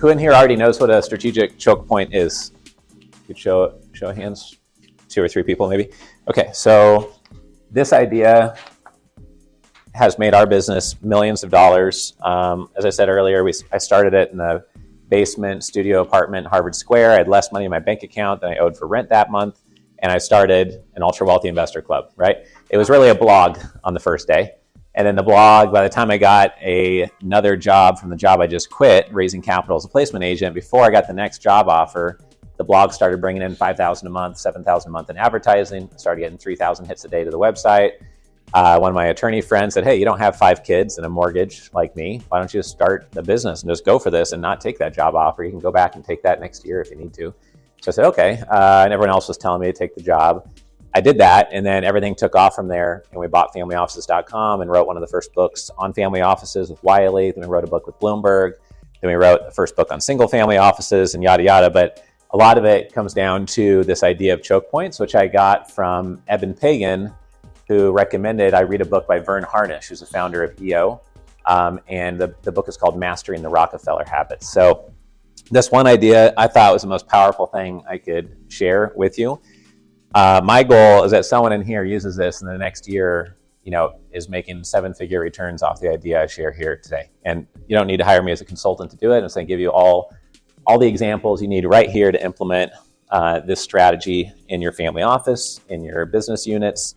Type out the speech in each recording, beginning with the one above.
Who in here already knows what a strategic choke point is? You could show hands, 2 or 3 people maybe. Okay, so this idea has made our business millions of dollars. As I said earlier, I started it in a basement studio apartment in Harvard Square. I had less money in my bank account than I owed for rent that month, and I started an ultra wealthy investor club, right? It was really a blog on the first day. And then the blog, by the time I got another job from the job I just quit, raising capital as a placement agent, before I got the next job offer, the blog started bringing in $5,000 a month, $7,000 a month in advertising. I started getting 3,000 hits a day to the website. One of my attorney friends said, hey, you don't have 5 kids and a mortgage like me. Why don't you just start a business and just go for this and not take that job offer? You can go back and take that next year if you need to. So I said, okay. And everyone else was telling me to take the job. I did that, and then everything took off from there, and we bought familyoffices.com and wrote one of the first books on family offices with Wiley. Then we wrote a book with Bloomberg. Then we wrote the first book on single family offices and yada, yada. But a lot of it comes down to this idea of choke points, which I got from Eben Pagan, who recommended I read a book by Vern Harnish, who's the founder of EO. And the book is called Mastering the Rockefeller Habits. So this one idea I thought was the most powerful thing I could share with you. My goal is that someone in here uses this in the next year, is making 7-figure returns off the idea I share here today. And you don't need to hire me as a consultant to do it. I'm just going to give you all the examples you need right here to implement this strategy in your family office, in your business units.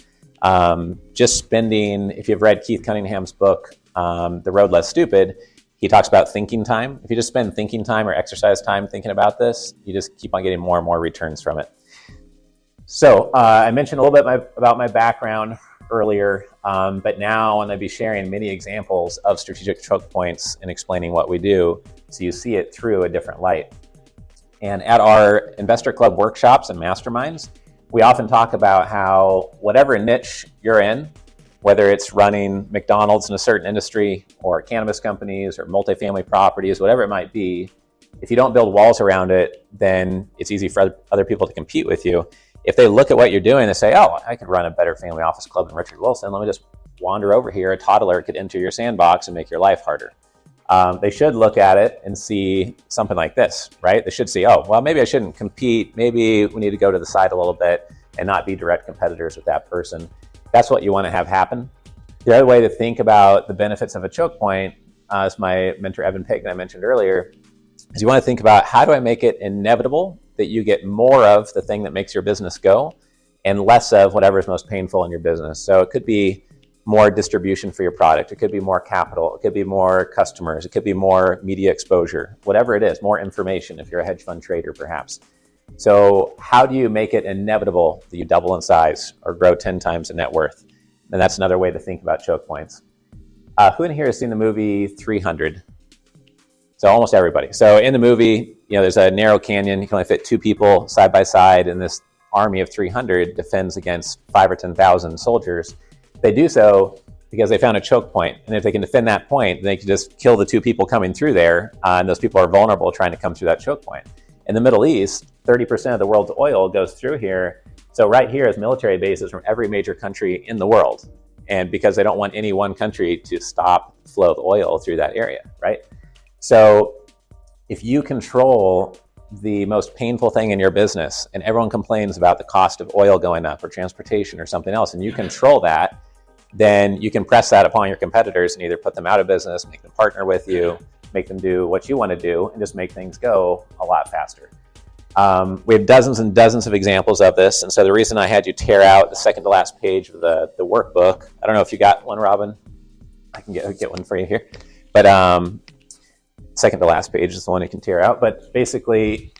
Just spending, if you've read Keith Cunningham's book, The Road Less Stupid, he talks about thinking time. If you just spend thinking time or exercise time thinking about this, you just keep on getting more and more returns from it. So I mentioned a little bit about my background earlier, but now I'm going to be sharing many examples of strategic choke points and explaining what we do so you see it through a different light. And at our investor club workshops and masterminds, we often talk about how whatever niche you're in, whether it's running McDonald's in a certain industry or cannabis companies or multifamily properties, whatever it might be, if you don't build walls around it, then it's easy for other people to compete with you. If they look at what you're doing, they say, oh, I could run a better family office club than Richard Wilson. Let me just wander over here. A toddler could enter your sandbox and make your life harder. They should look at it and see something like this, right? They should see, oh, well, maybe I shouldn't compete. Maybe we need to go to the side a little bit and not be direct competitors with that person. That's what you want to have happen. The other way to think about the benefits of a choke point, as my mentor Eben Pagan I mentioned earlier, is you want to think about how do I make it inevitable that you get more of the thing that makes your business go and less of whatever is most painful in your business. So it could be more distribution for your product. It could be more capital. It could be more customers. It could be more media exposure, whatever it is, more information if you're a hedge fund trader perhaps. So how do you make it inevitable that you double in size or grow 10 times the net worth? And that's another way to think about choke points. Who in here has seen the movie 300? So almost everybody. So in the movie, there's a narrow canyon. You can only fit 2 people side by side, and this army of 300 defends against 5,000 or 10,000 soldiers. They do so because they found a choke point. And if they can defend that point, they can just kill the 2 people coming through there. And those people are vulnerable trying to come through that choke point. In the Middle East, 30% of the world's oil goes through here. So right here is military bases from every major country in the world. And because they don't want any one country to stop the flow of oil through that area, right? So if you control the most painful thing in your business and everyone complains about the cost of oil going up or transportation or something else, and you control that, then you can press that upon your competitors and either put them out of business, make them partner with you, make them do what you want to do, and just make things go a lot faster. We have dozens and dozens of examples of this. And so the reason I had you tear out the second to last page of the workbook, I don't know if you got one, Robin. I can get one for you here. But second to last page is the one you can tear out. But basically,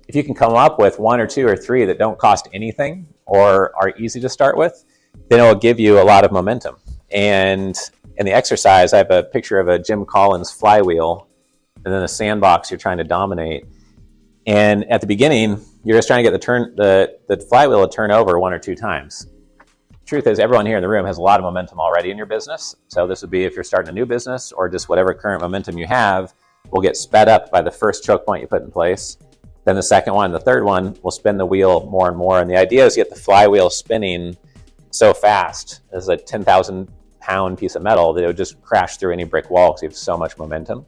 if you can come up with 1 or 2 or 3 that don't cost anything or are easy to start with, then it will give you a lot of momentum. And in the exercise, I have a picture of a Jim Collins flywheel and then a sandbox you're trying to dominate. And at the beginning, you're just trying to get the flywheel to turn over 1 or 2 times. Truth is, everyone here in the room has a lot of momentum already in your business. So this would be if you're starting a new business or just whatever current momentum you have will get sped up by the first choke point you put in place. Then the second one, the third one will spin the wheel more and more. And the idea is to get the flywheel spinning so fast as a 10,000 pound piece of metal that it would just crash through any brick wall because you have so much momentum.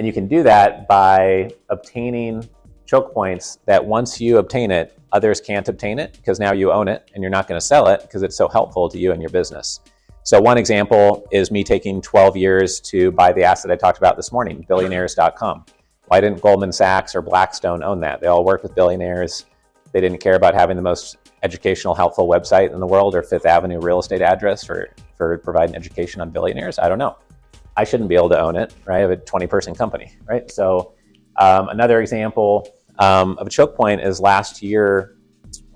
And you can do that by obtaining choke points that once you obtain it, others can't obtain it because now you own it and you're not going to sell it because it's so helpful to you and your business. So one example is me taking 12 years to buy the asset I talked about this morning, billionaires.com. Why didn't Goldman Sachs or Blackstone own that? They all work with billionaires. They didn't care about having the most educational, helpful website in the world or Fifth Avenue real estate address for providing education on billionaires. I don't know. I shouldn't be able to own it, right? I have a 20-person company, right? So another example of a choke point is last year,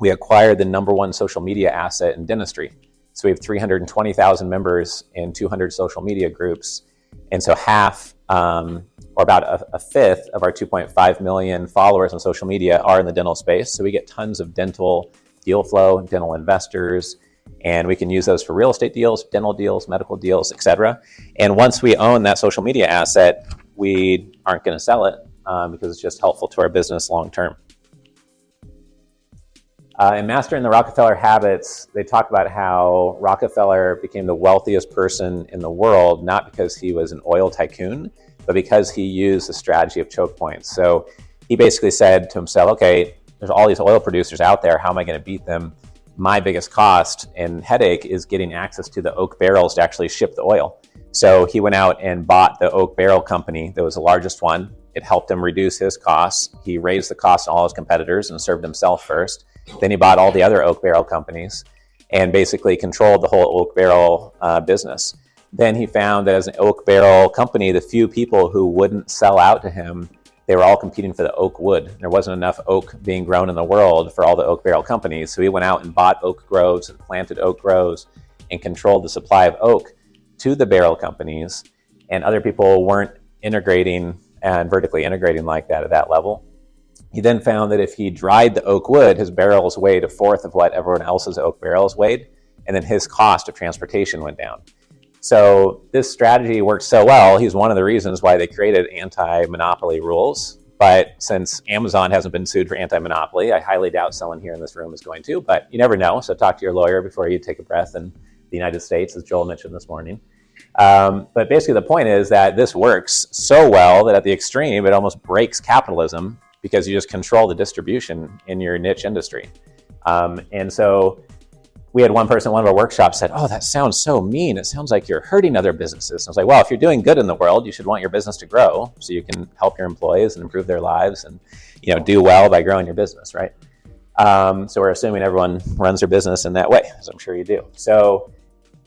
we acquired the #1 social media asset in dentistry. So we have 320,000 members in 200 social media groups. And so half, or about a fifth of our 2.5 million followers on social media are in the dental space. So we get tons of dental deal flow, dental investors, and we can use those for real estate deals, dental deals, medical deals, et cetera. And once we own that social media asset, we aren't going to sell it because it's just helpful to our business long term. In Mastering the Rockefeller Habits, they talk about how Rockefeller became the wealthiest person in the world, not because he was an oil tycoon, but because he used the strategy of choke points. So he basically said to himself, okay, there's all these oil producers out there. How am I going to beat them? My biggest cost and headache is getting access to the oak barrels to actually ship the oil. So he went out and bought the oak barrel company that was the largest one. It helped him reduce his costs. He raised the cost on all his competitors and served himself first. Then he bought all the other oak barrel companies and basically controlled the whole oak barrel business. Then he found that as an oak barrel company, the few people who wouldn't sell out to him, they were all competing for the oak wood. There wasn't enough oak being grown in the world for all the oak barrel companies. So he went out and bought oak groves and planted oak groves and controlled the supply of oak to the barrel companies. And other people weren't integrating and vertically integrating like that at that level. He then found that if he dried the oak wood, his barrels weighed a fourth of what everyone else's oak barrels weighed, and then his cost of transportation went down. So this strategy worked so well, he's one of the reasons why they created anti-monopoly rules. But since Amazon hasn't been sued for anti-monopoly, I highly doubt someone here in this room is going to, but you never know. So talk to your lawyer before you take a breath in the United States, as Joel mentioned this morning. But basically the point is that this works so well that at the extreme, it almost breaks capitalism because you just control the distribution in your niche industry. And so we had one person at one of our workshops said, oh, that sounds so mean. It sounds like you're hurting other businesses. And I was like, well, if you're doing good in the world, you should want your business to grow so you can help your employees and improve their lives and, do well by growing your business, right? So we're assuming everyone runs their business in that way, as I'm sure you do. So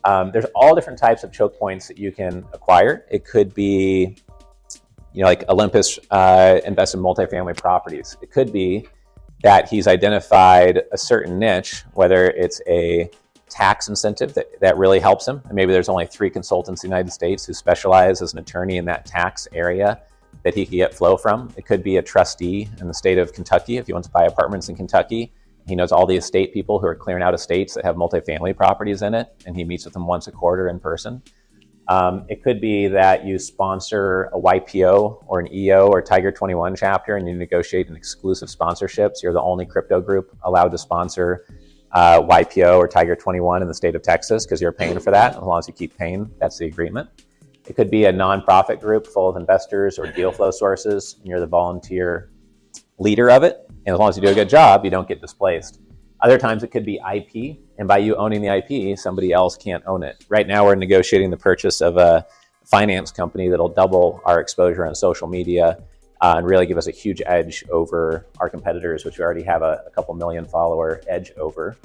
there's all different types of choke points that you can acquire. It could be, like Olympus invests in multifamily properties. It could be that he's identified a certain niche, whether it's a tax incentive that really helps him. And maybe there's only 3 consultants in the United States who specialize as an attorney in that tax area that he can get flow from. It could be a trustee in the state of Kentucky. If he wants to buy apartments in Kentucky, he knows all the estate people who are clearing out estates that have multifamily properties in it, and he meets with them once a quarter in person. It could be that you sponsor a YPO or an EO or Tiger 21 chapter and you negotiate an exclusive sponsorships. You're the only crypto group allowed to sponsor YPO or Tiger 21 in the state of Texas because you're paying for that. As long as you keep paying, that's the agreement. It could be a nonprofit group full of investors or deal flow sources, and you're the volunteer leader of it. And as long as you do a good job, you don't get displaced. Other times it could be IP, and by you owning the IP, somebody else can't own it. Right now we're negotiating the purchase of a finance company that'll double our exposure on social media and really give us a huge edge over our competitors, which we already have a couple million follower edge over.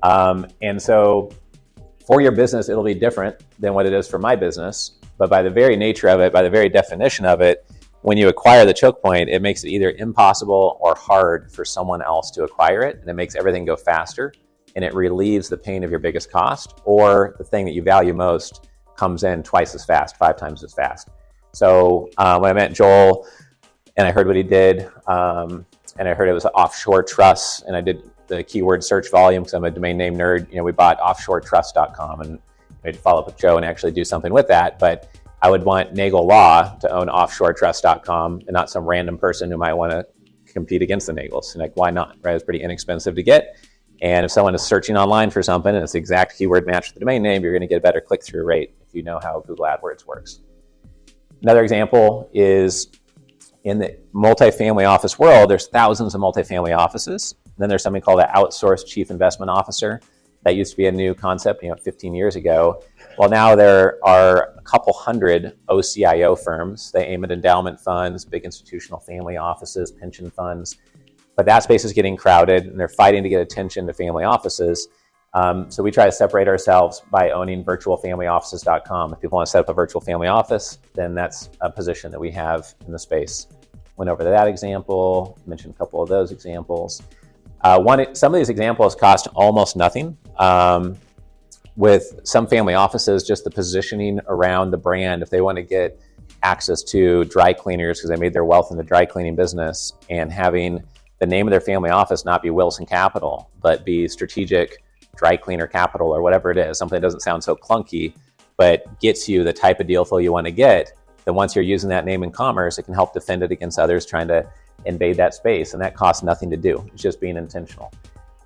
And so for your business, it'll be different than what it is for my business. But by the very nature of it, by the very definition of it, when you acquire the choke point, it makes it either impossible or hard for someone else to acquire it, and it makes everything go faster, and it relieves the pain of your biggest cost, or the thing that you value most comes in twice as fast, 5 times as fast. So when I met Joel and I heard what he did, and I heard it was offshore trusts, and I did the keyword search volume because I'm a domain name nerd. We bought offshoretrust.com, and we had to follow up with Joe and actually do something with that. But I would want Nagel Law to own offshoretrust.com and not some random person who might want to compete against the Nagels. And why not, right? It's pretty inexpensive to get. And if someone is searching online for something and it's the exact keyword match to the domain name, you're going to get a better click-through rate if you know how Google AdWords works. Another example is in the multifamily office world, there's thousands of multifamily offices. Then there's something called an outsourced chief investment officer. That used to be a new concept, 15 years ago. Well, now there are a couple hundred OCIO firms. They aim at endowment funds, big institutional family offices, pension funds. But that space is getting crowded, and they're fighting to get attention to family offices. So we try to separate ourselves by owning virtualfamilyoffices.com. If people want to set up a virtual family office, then that's a position that we have in the space. Went over to that example, mentioned a couple of those examples. Some of these examples cost almost nothing. With some family offices, just the positioning around the brand, if they want to get access to dry cleaners because they made their wealth in the dry cleaning business, and having the name of their family office not be Wilson Capital, but be Strategic Dry Cleaner Capital or whatever it is, something that doesn't sound so clunky, but gets you the type of deal flow you want to get, then once you're using that name in commerce, it can help defend it against others trying to invade that space, and that costs nothing to do. It's just being intentional.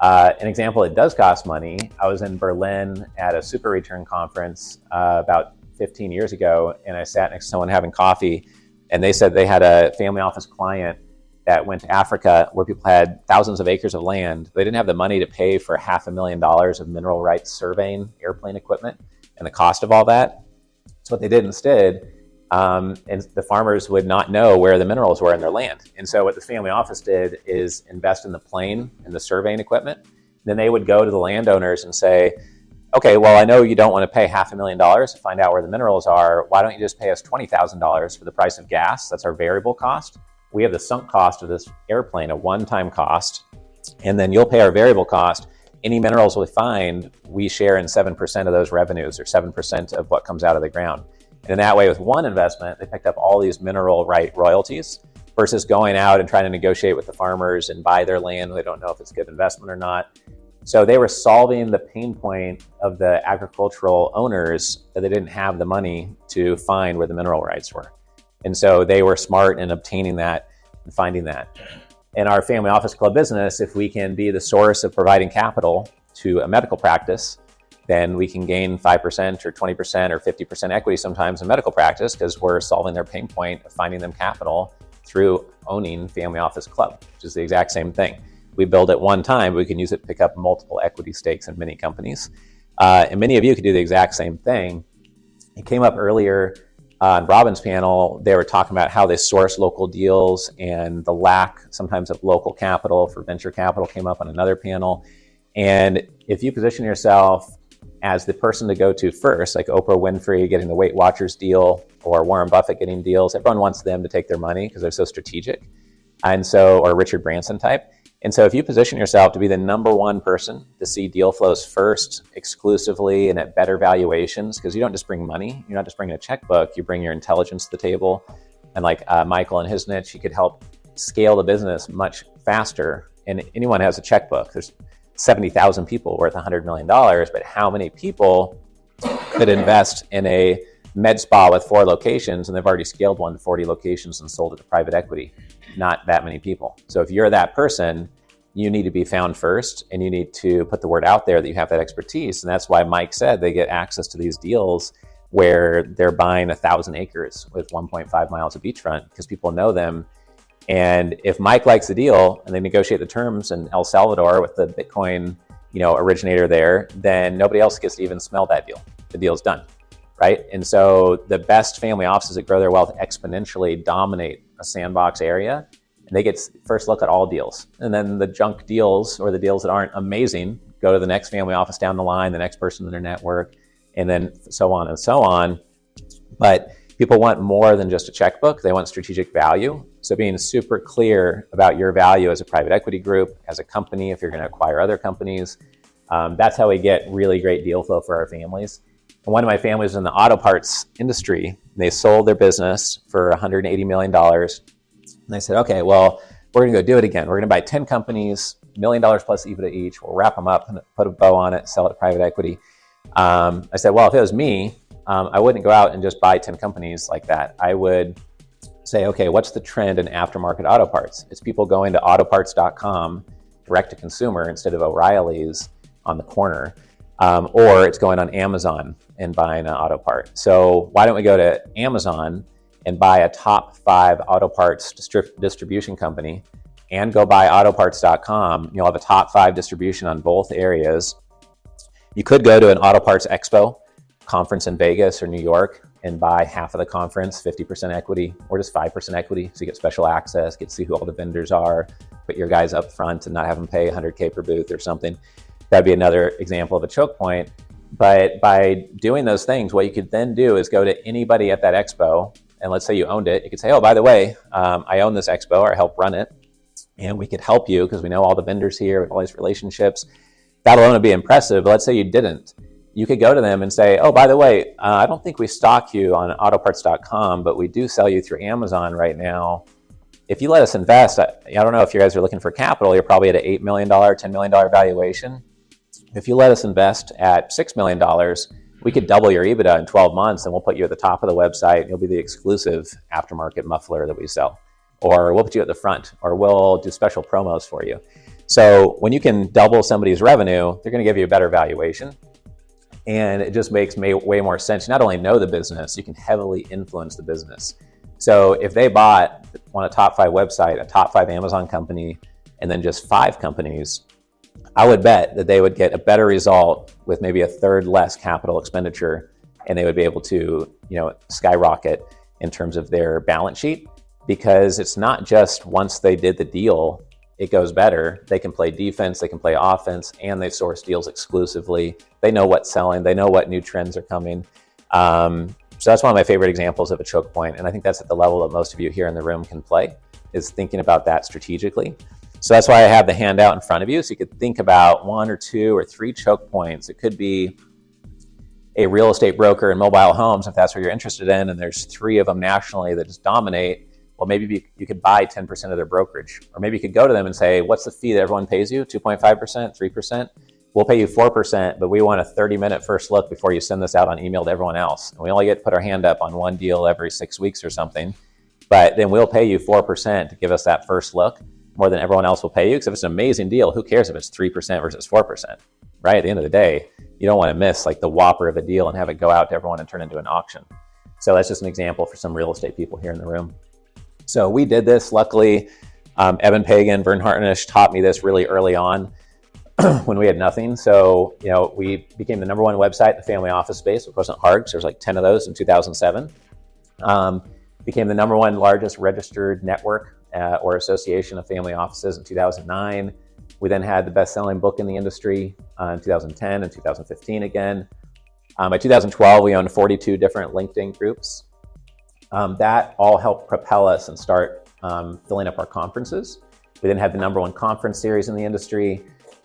An example, it does cost money. I was in Berlin at a super return conference about 15 years ago, and I sat next to someone having coffee, and they said they had a family office client that went to Africa where people had thousands of acres of land. They didn't have the money to pay for $500,000 of mineral rights surveying airplane equipment and the cost of all that. So what they did instead, and the farmers would not know where the minerals were in their land. And so what the family office did is invest in the plane and the surveying equipment. Then they would go to the landowners and say, okay, well, I know you don't want to pay $500,000 to find out where the minerals are. Why don't you just pay us $20,000 for the price of gas? That's our variable cost. We have the sunk cost of this airplane, a one-time cost, and then you'll pay our variable cost. Any minerals we find, we share in 7% of those revenues, or 7% of what comes out of the ground. And in that way, with one investment, they picked up all these mineral right royalties versus going out and trying to negotiate with the farmers and buy their land. They don't know if it's a good investment or not. So they were solving the pain point of the agricultural owners that they didn't have the money to find where the mineral rights were. And so they were smart in obtaining that and finding that. In our family office club business, if we can be the source of providing capital to a medical practice, then we can gain 5% or 20% or 50% equity sometimes in medical practice because we're solving their pain point of finding them capital through owning family office club, which is the exact same thing. We build it one time, but we can use it to pick up multiple equity stakes in many companies. And many of you could do the exact same thing. It came up earlier on Robin's panel. They were talking about how they source local deals and the lack sometimes of local capital for venture capital came up on another panel. And if you position yourself as the person to go to first, like Oprah Winfrey getting the Weight Watchers deal or Warren Buffett getting deals, everyone wants them to take their money because they're so strategic. And so, or Richard Branson type. And so if you position yourself to be the number one person to see deal flows first, exclusively, and at better valuations, because you don't just bring money, you're not just bringing a checkbook, you bring your intelligence to the table. And like Michael and his niche, he could help scale the business much faster. And anyone has a checkbook. There's 70,000 people worth $100 million, but how many people could invest in a med spa with 4 locations and they've already scaled one to 40 locations and sold it to private equity? Not that many people. So if you're that person, you need to be found first and you need to put the word out there that you have that expertise. And that's why Mike said they get access to these deals where they're buying 1,000 acres with 1.5 miles of beachfront because people know them. And if Mike likes the deal and they negotiate the terms in El Salvador with the Bitcoin, originator there, then nobody else gets to even smell that deal. The deal's done, right? And so the best family offices that grow their wealth exponentially dominate a sandbox area, and they get first look at all deals. And then the junk deals or the deals that aren't amazing go to the next family office down the line, the next person in their network, and then so on and so on. But people want more than just a checkbook. They want strategic value. So being super clear about your value as a private equity group, as a company, if you're going to acquire other companies, that's how we get really great deal flow for our families. And one of my families is in the auto parts industry. They sold their business for $180 million. And they said, okay, well, we're going to go do it again. We're going to buy 10 companies, $1 million plus EBITDA each. We'll wrap them up and put a bow on it, sell it to private equity. I said, well, if it was me, I wouldn't go out and just buy 10 companies like that. I would say, okay, what's the trend in aftermarket auto parts? It's people going to autoparts.com direct to consumer instead of O'Reilly's on the corner. Or it's going on Amazon and buying an auto part. So why don't we go to Amazon and buy a top 5 auto parts distribution company and go buy autoparts.com, you'll have a top 5 distribution on both areas. You could go to an auto parts expo conference in Vegas or New York and buy half of the conference, 50% equity, or just 5% equity. So you get special access, get to see who all the vendors are, put your guys up front and not have them pay $100K per booth or something. That'd be another example of a choke point. But by doing those things, what you could then do is go to anybody at that expo, and let's say you owned it. You could say, oh, by the way, I own this expo, or I help run it, and we could help you because we know all the vendors here, all these relationships. That alone would be impressive, but let's say you didn't. You could go to them and say, oh, by the way, I don't think we stock you on autoparts.com, but we do sell you through Amazon right now. If you let us invest, I don't know if you guys are looking for capital, you're probably at an $8 million, $10 million valuation. If you let us invest at $6 million, we could double your EBITDA in 12 months and we'll put you at the top of the website. You'll be the exclusive aftermarket muffler that we sell. Or we'll put you at the front, or we'll do special promos for you. So when you can double somebody's revenue, they're going to give you a better valuation. And it just makes way more sense. You not only know the business, you can heavily influence the business. So if they bought on a top 5 website, a top 5 Amazon company, and then just 5 companies, I would bet that they would get a better result with maybe a third less capital expenditure, and they would be able to, skyrocket in terms of their balance sheet, because it's not just once they did the deal, it goes better. They can play defense, they can play offense, and they source deals exclusively. They know what's selling, they know what new trends are coming. So that's one of my favorite examples of a choke point. And I think that's at the level that most of you here in the room can play, is thinking about that strategically. So that's why I have the handout in front of you. So you could think about 1 or 2 or 3 choke points. It could be a real estate broker in mobile homes, if that's what you're interested in, and there's 3 of them nationally that just dominate. Well, maybe you could buy 10% of their brokerage. Or maybe you could go to them and say, what's the fee that everyone pays you? 2.5%, 3%? We'll pay you 4%, but we want a 30-minute first look before you send this out on email to everyone else. And we only get to put our hand up on one deal every 6 weeks or something. But then we'll pay you 4% to give us that first look, more than everyone else will pay you. Because if it's an amazing deal, who cares if it's 3% versus 4%, right? At the end of the day, you don't want to miss like the whopper of a deal and have it go out to everyone and turn into an auction. So that's just an example for some real estate people here in the room. So we did this. Luckily, Evan Pagan, Vern Hartnish taught me this really early on when we had nothing. So, we became the #1 website in the family office space, which wasn't hard because there was like 10 of those in 2007. Became the #1 largest registered network or association of family offices in 2009. We then had the best-selling book in the industry in 2010 and 2015 again. By 2012, we owned 42 different LinkedIn groups. That all helped propel us and start filling up our conferences. We then had the #1 conference series in the industry.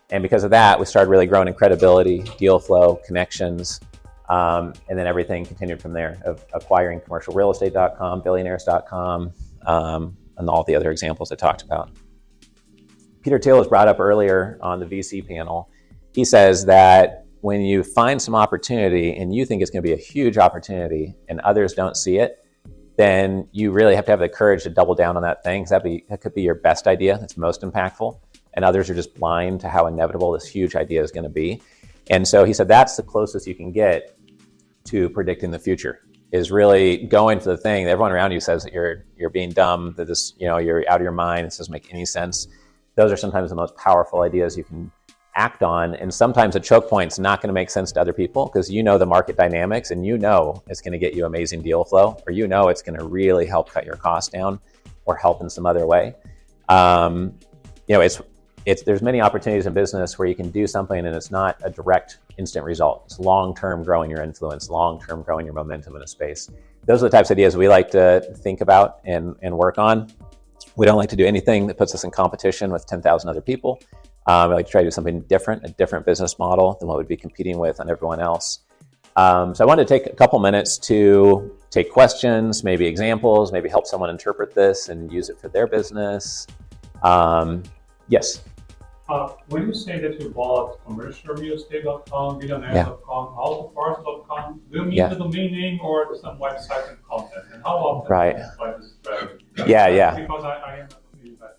And because of that, we started really growing in credibility, deal flow, connections, and then everything continued from there, of acquiring commercialrealestate.com, billionaires.com, and all the other examples I talked about. Peter Thiel was brought up earlier on the VC panel. He says that when you find some opportunity and you think it's going to be a huge opportunity and others don't see it, then you really have to have the courage to double down on that thing. That could be your best idea, that's most impactful, and others are just blind to how inevitable this huge idea is going to be. And so he said that's the closest you can get to predicting the future, is really going for the thing that everyone around you says that you're being dumb, that this, you're out of your mind, this doesn't make any sense. Those are sometimes the most powerful ideas you can act on. And sometimes a choke point's not going to make sense to other people because the market dynamics and it's going to get you amazing deal flow, or it's going to really help cut your costs down or help in some other way. There's many opportunities in business where you can do something and it's not a direct instant result. It's long-term growing your influence, long-term growing your momentum in a space. Those are the types of ideas we like to think about and work on. We don't like to do anything that puts us in competition with 10,000 other people. We like to try to do something different, a different business model than what we'd be competing with on everyone else. So I wanted to take a couple minutes to take questions, maybe examples, maybe help someone interpret this and use it for their business. Yes? When you say that you bought commercialrealestate.com, billionaires.com, autoparts.com, do you mean the domain name or some website and content? And how often do you apply this strategy? Yeah. Because I am not familiar with that.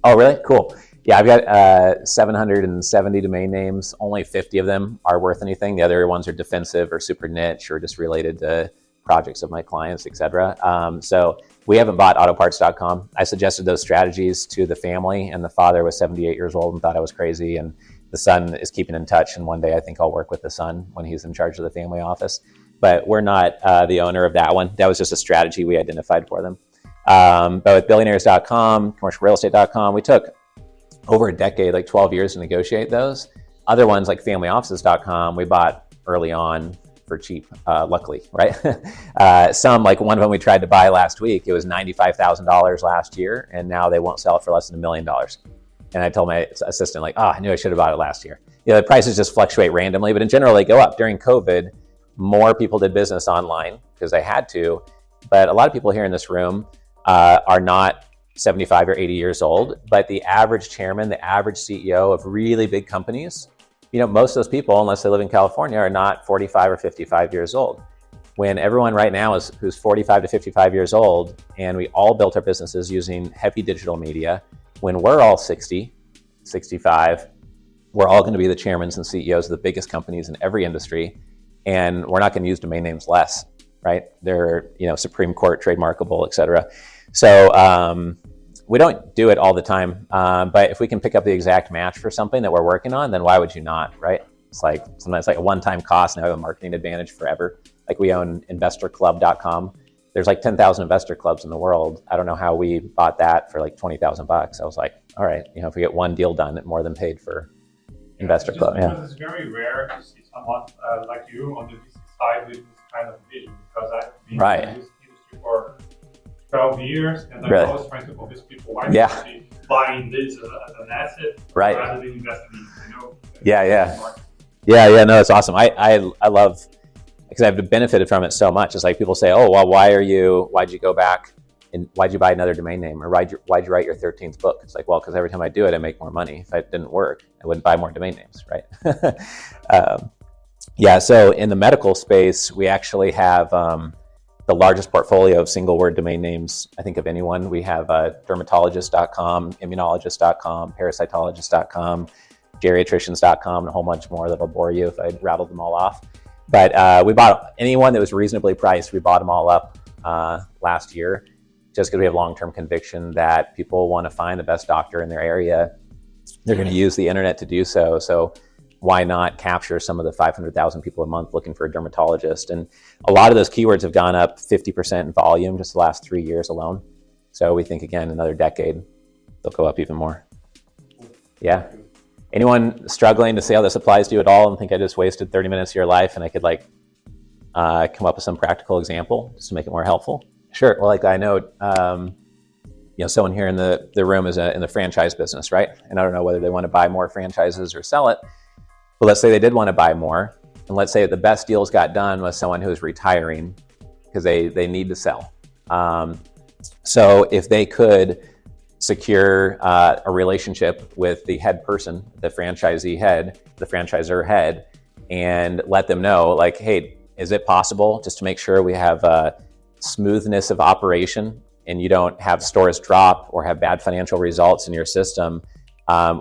Oh, really? Cool. Yeah, I've got 770 domain names. Only 50 of them are worth anything. The other ones are defensive or super niche or just related to projects of my clients, etc. So we haven't bought autoparts.com. I suggested those strategies to the family, and the father was 78 years old and thought I was crazy. And the son is keeping in touch. And one day I think I'll work with the son when he's in charge of the family office. But we're not the owner of that one. That was just a strategy we identified for them. But with billionaires.com, commercialrealestate.com, we took over a decade, like 12 years to negotiate those. Other ones like familyoffices.com, we bought early on for cheap, luckily, right? Some, like one of them we tried to buy last week, it was $95,000 last year, and now they won't sell it for less than $1 million. And I told my assistant, like, I knew I should have bought it last year. The prices just fluctuate randomly, but in general, they go up. During COVID, more people did business online because they had to, but a lot of people here in this room are not 75 or 80 years old, but the average chairman, the average CEO of really big companies, most of those people, unless they live in California, are not 45 or 55 years old. When everyone right now who's 45 to 55 years old, and we all built our businesses using heavy digital media, when we're all 60, 65, we're all going to be the chairmen and CEOs of the biggest companies in every industry, and we're not going to use domain names less, right? They're, Supreme Court, trademarkable, et cetera. So we don't do it all the time, but if we can pick up the exact match for something that we're working on, then why would you not, right? It's like sometimes like a one-time cost, and I have a marketing advantage forever. Like we own investorclub.com. There's like 10,000 investor clubs in the world. I don't know how we bought that for like $20,000. I was like, all right, if we get one deal done, it more than paid for Investor Club. Because it's very rare to see someone like you on the VC side with this kind of vision, because I've been in this industry for 12 years, and I'm always trying to convince people why they should be buying this as an asset rather than investing in, no, it's awesome. I love, because I've benefited from it so much. It's like people say, oh, well, why'd you go back and why'd you buy another domain name, or why'd you write your 13th book? It's like, well, because every time I do it, I make more money. If it didn't work, I wouldn't buy more domain names, right? So in the medical space, we actually have the largest portfolio of single word domain names, I think, of anyone. We have dermatologist.com, immunologist.com, parasitologist.com, geriatricians.com, and a whole bunch more that'll bore you if I rattled them all off. But we bought anyone that was reasonably priced. We bought them all up last year, just because we have long-term conviction that people want to find the best doctor in their area. They're going to use the internet to do so. So why not capture some of the 500,000 people a month looking for a dermatologist? And a lot of those keywords have gone up 50% in volume just the last 3 years alone. So we think, again, another decade, they'll go up even more. Yeah. Anyone struggling to see how this applies to you at all and think I just wasted 30 minutes of your life and I could come up with some practical example just to make it more helpful? Sure. Well, like I know, someone here in the room is in the franchise business, right? And I don't know whether they want to buy more franchises or sell it. But let's say they did want to buy more. And let's say the best deals got done with someone who was retiring because they need to sell. So if they could secure a relationship with the head person, the franchisee head, the franchisor head, and let them know, like, hey, is it possible just to make sure we have smoothness of operation and you don't have stores drop or have bad financial results in your system?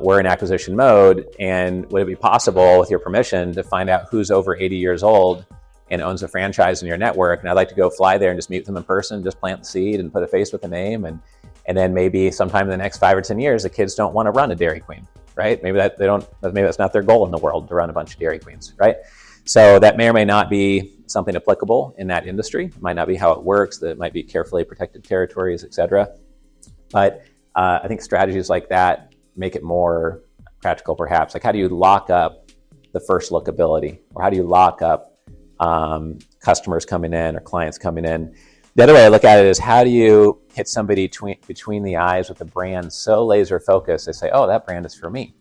We're in acquisition mode, and would it be possible, with your permission, to find out who's over 80 years old and owns a franchise in your network? And I'd like to go fly there and just meet them in person, just plant the seed and put a face with a name. And then maybe sometime in the next 5 or 10 years, the kids don't want to run a Dairy Queen, right? Maybe that's not their goal in the world, to run a bunch of Dairy Queens, right? So that may or may not be something applicable in that industry. It might not be how it works. That might be carefully protected territories, et cetera. But I think strategies like that make it more practical, perhaps. Like, how do you lock up the first look ability? Or how do you lock up customers coming in or clients coming in? The other way I look at it is, how do you hit somebody between the eyes with a brand so laser focused, they say, oh, that brand is for me.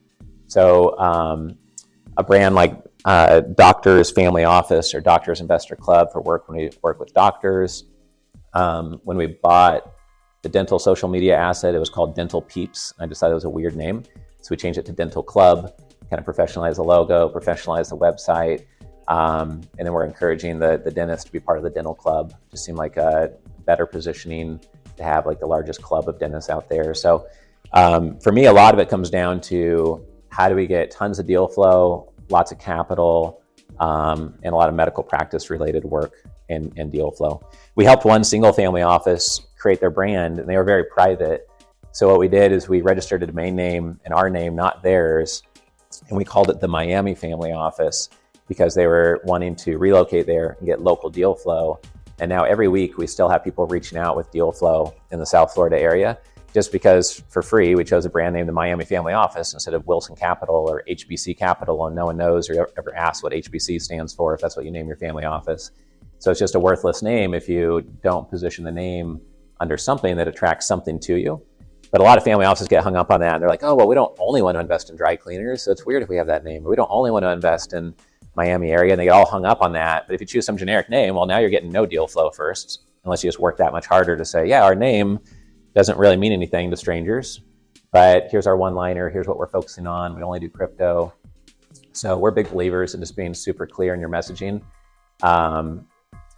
So a brand like Doctors Family Office or Doctors Investor Club for work, when we work with doctors. When we bought the dental social media asset, it was called Dental Peeps. I decided it was a weird name, so we changed it to Dental Club, kind of professionalize the logo, professionalize the website, and then we're encouraging the dentist to be part of the Dental Club. Just seemed like a better positioning to have, like, the largest club of dentists out there. So for me, a lot of it comes down to, how do we get tons of deal flow, lots of capital, and a lot of medical practice related work and deal flow. We helped one single family office create their brand, and they were very private. So what we did is we registered a domain name and our name, not theirs, and we called it the Miami Family Office because they were wanting to relocate there and get local deal flow. And now every week we still have people reaching out with deal flow in the South Florida area, just because for free we chose a brand name, the Miami Family Office, instead of Wilson Capital or HBC Capital, and no one knows or ever asks what HBC stands for if that's what you name your family office. So it's just a worthless name if you don't position the name under something that attracts something to you. But a lot of family offices get hung up on that. They're like, oh, well, we don't only want to invest in dry cleaners, so it's weird if we have that name. Or we don't only want to invest in Miami area, and they get all hung up on that. But if you choose some generic name, well, now you're getting no deal flow first, unless you just work that much harder to say, yeah, our name doesn't really mean anything to strangers, but here's our one-liner, here's what we're focusing on, we only do crypto. So we're big believers in just being super clear in your messaging.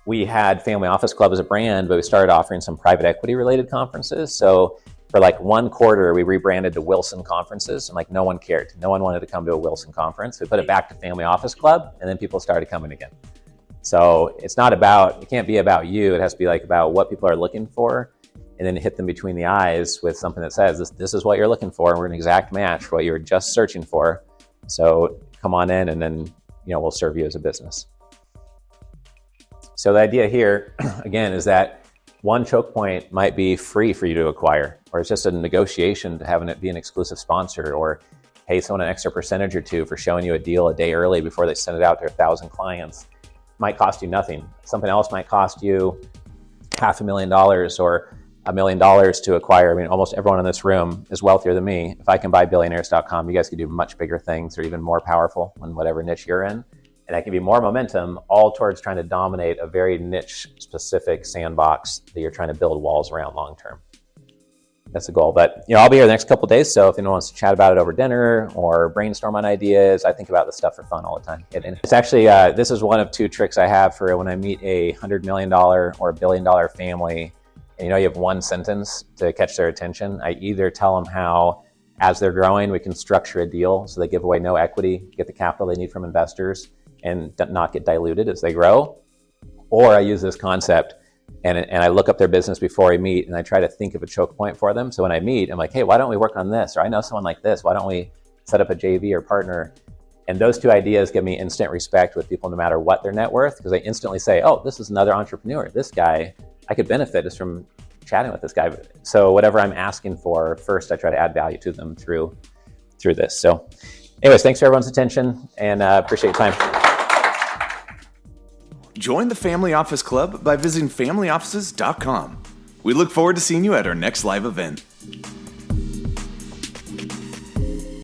We had Family Office Club as a brand, but we started offering some private equity related conferences. So for like 1 quarter, we rebranded to Wilson conferences, and like no one cared. No one wanted to come to a Wilson conference. We put it back to Family Office Club, and then people started coming again. So it's not about, it can't be about you. It has to be like about what people are looking for, and then hit them between the eyes with something that says, this is what you're looking for. And we're an exact match for what you were just searching for. So come on in, and then we'll serve you as a business. So the idea here, again, is that one choke point might be free for you to acquire, or it's just a negotiation to having it be an exclusive sponsor, or pay someone an extra percentage or two for showing you a deal a day early before they send it out to 1,000 clients. Might cost you nothing. Something else might cost you $500,000 or $1 million to acquire. I mean, almost everyone in this room is wealthier than me. If I can buy billionaires.com, you guys could do much bigger things or even more powerful in whatever niche you're in. And that can be more momentum, all towards trying to dominate a very niche specific sandbox that you're trying to build walls around long term. That's the goal. But I'll be here the next couple of days, so if anyone wants to chat about it over dinner or brainstorm on ideas, I think about this stuff for fun all the time. It's actually, this is one of 2 tricks I have for when I meet a $100 million or $1 billion family, and you have one sentence to catch their attention. I either tell them how, as they're growing, we can structure a deal so they give away no equity, get the capital they need from investors, and not get diluted as they grow. Or I use this concept and I look up their business before I meet, and I try to think of a choke point for them. So when I meet, I'm like, hey, why don't we work on this? Or I know someone like this. Why don't we set up a JV or partner? And those 2 ideas give me instant respect with people no matter what their net worth, because they instantly say, oh, this is another entrepreneur. This guy, I could benefit just from chatting with this guy. So whatever I'm asking for, first I try to add value to them through this. So anyways, thanks for everyone's attention, and appreciate your time. Join the Family Office Club by visiting familyoffices.com. We look forward to seeing you at our next live event.